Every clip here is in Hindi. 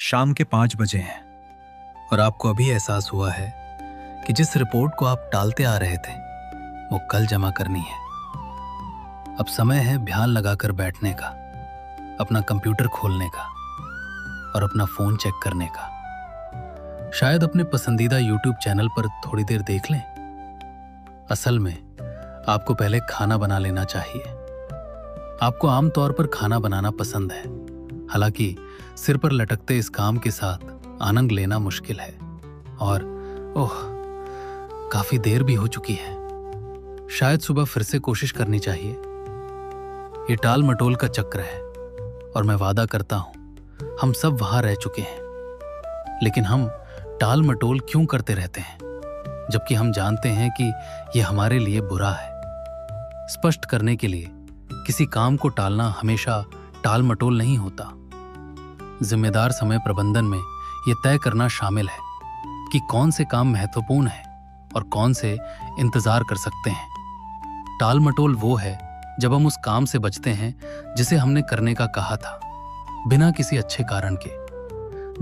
शाम के 5 बजे हैं और आपको अभी एहसास हुआ है कि जिस रिपोर्ट को आप टालते आ रहे थे वो कल जमा करनी है। अब समय है ध्यान लगाकर बैठने का, अपना कंप्यूटर खोलने का और अपना फोन चेक करने का। शायद अपने पसंदीदा YouTube चैनल पर थोड़ी देर देख लें। असल में आपको पहले खाना बना लेना चाहिए। आपको आमतौर पर खाना बनाना पसंद है, हालांकि सिर पर लटकते इस काम के साथ आनंद लेना मुश्किल है और काफी देर भी हो चुकी है। शायद सुबह फिर से कोशिश करनी चाहिए। ये टाल मटोल का चक्र है और मैं वादा करता हूं हम सब वहां रह चुके हैं। लेकिन हम टाल मटोल क्यों करते रहते हैं जबकि हम जानते हैं कि यह हमारे लिए बुरा है। स्पष्ट करने के लिए, किसी काम को टालना हमेशा टाल मटोल नहीं होता। जिम्मेदार समय प्रबंधन में यह तय करना शामिल है कि कौन से काम महत्वपूर्ण है और कौन से इंतजार कर सकते हैं। टाल मटोल वो है जब हम उस काम से बचते हैं जिसे हमने करने का कहा था, बिना किसी अच्छे कारण के,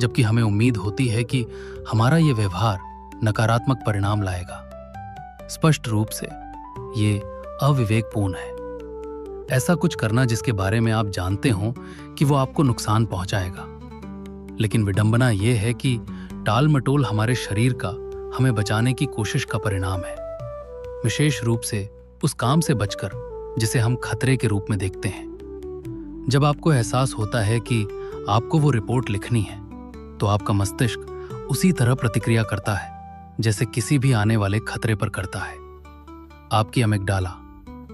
जबकि हमें उम्मीद होती है कि हमारा यह व्यवहार नकारात्मक परिणाम लाएगा। स्पष्ट रूप से ये अविवेकपूर्ण है। ऐसा कुछ करना जिसके बारे में आप जानते हो कि वो आपको नुकसान पहुंचाएगा। लेकिन विडंबना यह है कि टाल मटोल हमारे शरीर का हमें बचाने की कोशिश का परिणाम है, विशेष रूप से उस काम से बचकर जिसे हम खतरे के रूप में देखते हैं। जब आपको एहसास होता है कि आपको वो रिपोर्ट लिखनी है, तो आपका मस्तिष्क उसी तरह प्रतिक्रिया करता है जैसे किसी भी आने वाले खतरे पर करता है। आपकी अमिगडाला,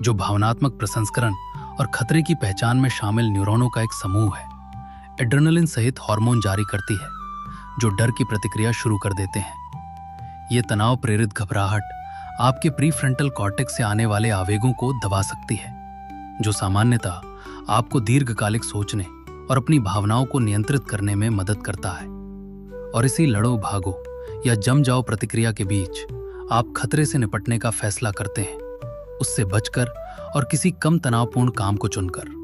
जो भावनात्मक प्रसंस्करण और खतरे की पहचान में शामिल न्यूरॉनों का एक समूह है, एड्रेनलिन सहित हार्मोन जारी करती है जो डर की प्रतिक्रिया शुरू कर देते हैं। ये तनाव प्रेरित घबराहट आपके प्रीफ्रंटल कॉर्टेक्स से आने वाले आवेगों को दबा सकती है, जो सामान्यतः आपको दीर्घकालिक सोचने और अपनी भावनाओं को नियंत्रित करने में मदद करता है। और इसी लड़ो भागो या जम जाओ प्रतिक्रिया के बीच आप खतरे से निपटने का फैसला करते हैं, उससे बचकर और किसी कम तनावपूर्ण काम को चुनकर।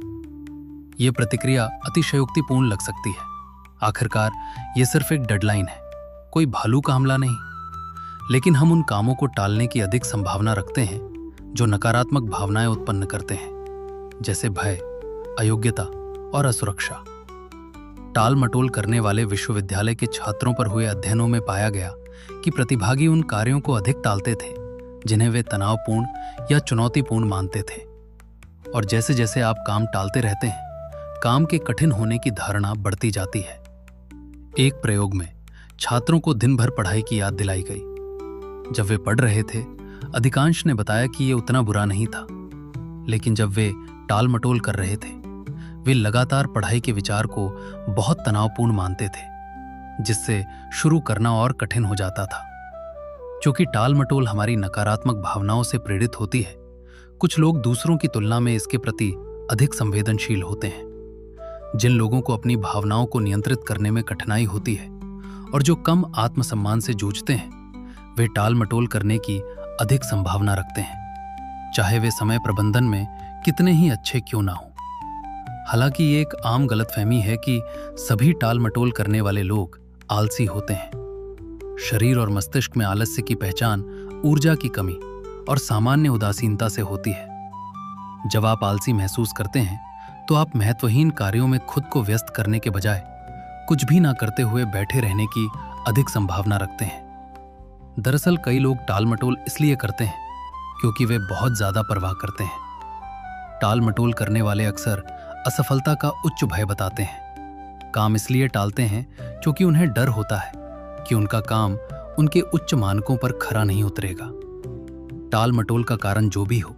यह प्रतिक्रिया अतिशयोक्तिपूर्ण लग सकती है। आखिरकार यह सिर्फ एक डेडलाइन है, कोई भालू का हमला नहीं। लेकिन हम उन कामों को टालने की अधिक संभावना रखते हैं जो नकारात्मक भावनाएं उत्पन्न करते हैं, जैसे भय, अयोग्यता और असुरक्षा। टाल मटोल करने वाले विश्वविद्यालय के छात्रों पर हुए अध्ययनों में पाया गया कि प्रतिभागी उन कार्यों को अधिक टालते थे जिन्हें वे तनावपूर्ण या चुनौतीपूर्ण मानते थे। और जैसे जैसे आप काम टालते रहते हैं, काम के कठिन होने की धारणा बढ़ती जाती है। एक प्रयोग में छात्रों को दिन भर पढ़ाई की याद दिलाई गई। जब वे पढ़ रहे थे, अधिकांश ने बताया कि यह उतना बुरा नहीं था। लेकिन जब वे टाल मटोल कर रहे थे, वे लगातार पढ़ाई के विचार को बहुत तनावपूर्ण मानते थे, जिससे शुरू करना और कठिन हो जाता था। क्योंकि टाल मटोल हमारी नकारात्मक भावनाओं से प्रेरित होती है, कुछ लोग दूसरों की तुलना में इसके प्रति अधिक संवेदनशील होते हैं। जिन लोगों को अपनी भावनाओं को नियंत्रित करने में कठिनाई होती है और जो कम आत्मसम्मान से जूझते हैं, वे टाल मटोल करने की अधिक संभावना रखते हैं, चाहे वे समय प्रबंधन में कितने ही अच्छे क्यों ना हो। हालांकि ये एक आम गलतफहमी है कि सभी टाल मटोल करने वाले लोग आलसी होते हैं। शरीर और मस्तिष्क में आलस्य की पहचान ऊर्जा की कमी और सामान्य उदासीनता से होती है। जब आप आलसी महसूस करते हैं, तो आप महत्वहीन कार्यों में खुद को व्यस्त करने के बजाय कुछ भी ना करते हुए बैठे रहने की अधिक संभावना रखते हैं। दरअसल कई लोग टाल मटोल इसलिए करते हैं क्योंकि वे बहुत ज्यादा परवाह करते हैं। टाल मटोल करने वाले अक्सर असफलता का उच्च भय बताते हैं। काम इसलिए टालते हैं क्योंकि उन्हें डर होता है कि उनका काम उनके उच्च मानकों पर खरा नहीं उतरेगा। टाल मटोल का कारण जो भी हो,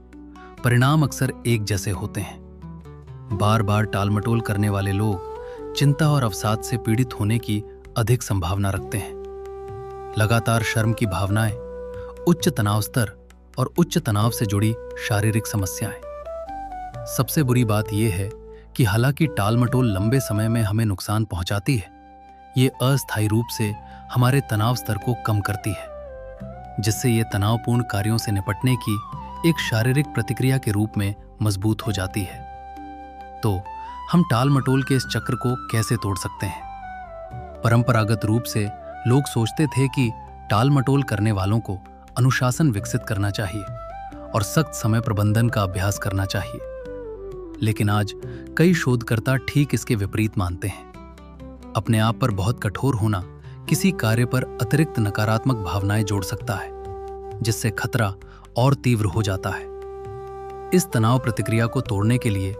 परिणाम अक्सर एक जैसे होते हैं। बार बार टाल मटोल करने वाले लोग चिंता और अवसाद से पीड़ित होने की अधिक संभावना रखते हैं। लगातार शर्म की भावनाएं, उच्च तनाव स्तर और उच्च तनाव से जुड़ी शारीरिक समस्याएं। सबसे बुरी बात यह है कि हालांकि टाल मटोल लंबे समय में हमें नुकसान पहुंचाती है, ये अस्थायी रूप से हमारे तनाव स्तर को कम करती है, जिससे ये तनावपूर्ण कार्यों से निपटने की एक शारीरिक प्रतिक्रिया के रूप में मजबूत हो जाती है। तो हम टाल मटोल के इस चक्र को कैसे तोड़ सकते हैं? परंपरागत रूप से लोग सोचते थे कि टाल मटोल करने वालों को अनुशासन विकसित करना चाहिए और सख्त समय प्रबंधन का अभ्यास करना चाहिए। लेकिन आज कई शोधकर्ता ठीक इसके विपरीत मानते हैं। अपने आप पर बहुत कठोर होना किसी कार्य पर अतिरिक्त नकारात्मक भावनाएं जोड़ सकता है, जिससे खतरा और तीव्र हो जाता है। इस तनाव प्रतिक्रिया को तोड़ने के लिए